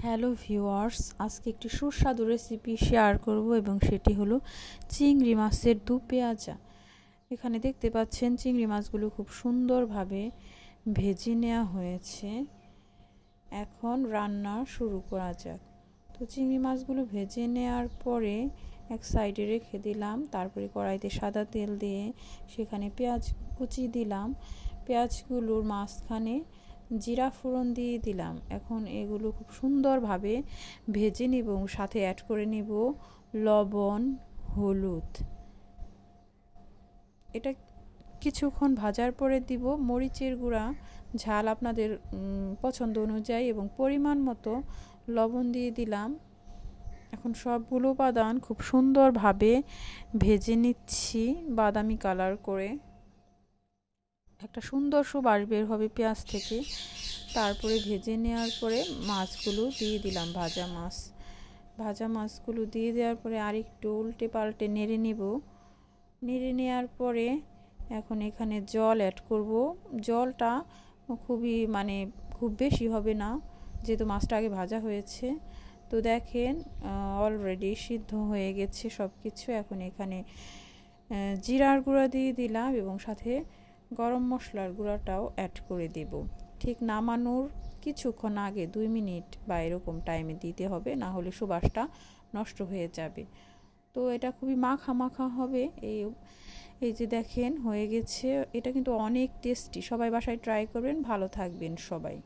Hello viewers, আজকে একটি সুস্বাদু রেসিপি শেয়ার করব এবং সেটি হলো চিংড়ি মাছের দু পেঁয়াজা। এখানে দেখতে পাচ্ছেন চিংড়ি মাছগুলো খুব সুন্দরভাবে ভেজে নেওয়া হয়েছে। এখন রান্না শুরু করা যাক। তো চিংড়ি মাছগুলো ভেজে নেওয়ার পরে এক সাইডে রেখে দিলাম। তারপরে কড়াইতে সাদা তেল দিয়ে সেখানে পেঁয়াজ কুচি দিলাম। পেঁয়াজগুলোর মাঝখানে জিরা ফোড়ন দিয়ে দিলাম। এখন এগুলো খুব সুন্দরভাবে ভেজে নিব এবং সাথে অ্যাড করে নিব লবণ, হলুদ। এটা কিছুক্ষণ ভাজার পরে দিব মরিচের গুঁড়া, ঝাল আপনাদের পছন্দ অনুযায়ী, এবং পরিমাণ মতো লবণ দিয়ে দিলাম। এখন সবগুলো উপাদান খুব সুন্দরভাবে ভেজে নিচ্ছি বাদামি কালার করে। একটা সুন্দর সুবাস বের হবে পেঁয়াজ থেকে। তারপরে ভেজে নেওয়ার পরে মাছগুলো দিয়ে দিলাম, ভাজা মাছগুলো দিয়ে দেওয়ার পরে আরেকটু উল্টে পাল্টে নেড়ে নেব। নেড়ে নেওয়ার পরে এখন এখানে জল অ্যাড করব। জলটা খুব বেশি হবে না, যেহেতু মাছটা আগে ভাজা হয়েছে। তো দেখেন অলরেডি সিদ্ধ হয়ে গেছে সব কিছু। এখন এখানে জিরার গুঁড়া দিয়ে দিলাম এবং সাথে গরম মশলার গুঁড়াটাও অ্যাড করে দেব। ঠিক নামানোর কিছুক্ষণ আগে 2 মিনিট বা এরকম টাইমে দিতে হবে, না হলে সুবাসটা নষ্ট হয়ে যাবে। তো এটা খুবই মাখা মাখা হবে। এই যে দেখেন হয়ে গেছে। এটা কিন্তু অনেক টেস্টি, সবাই বাসায় ট্রাই করবেন। ভালো থাকবেন সবাই।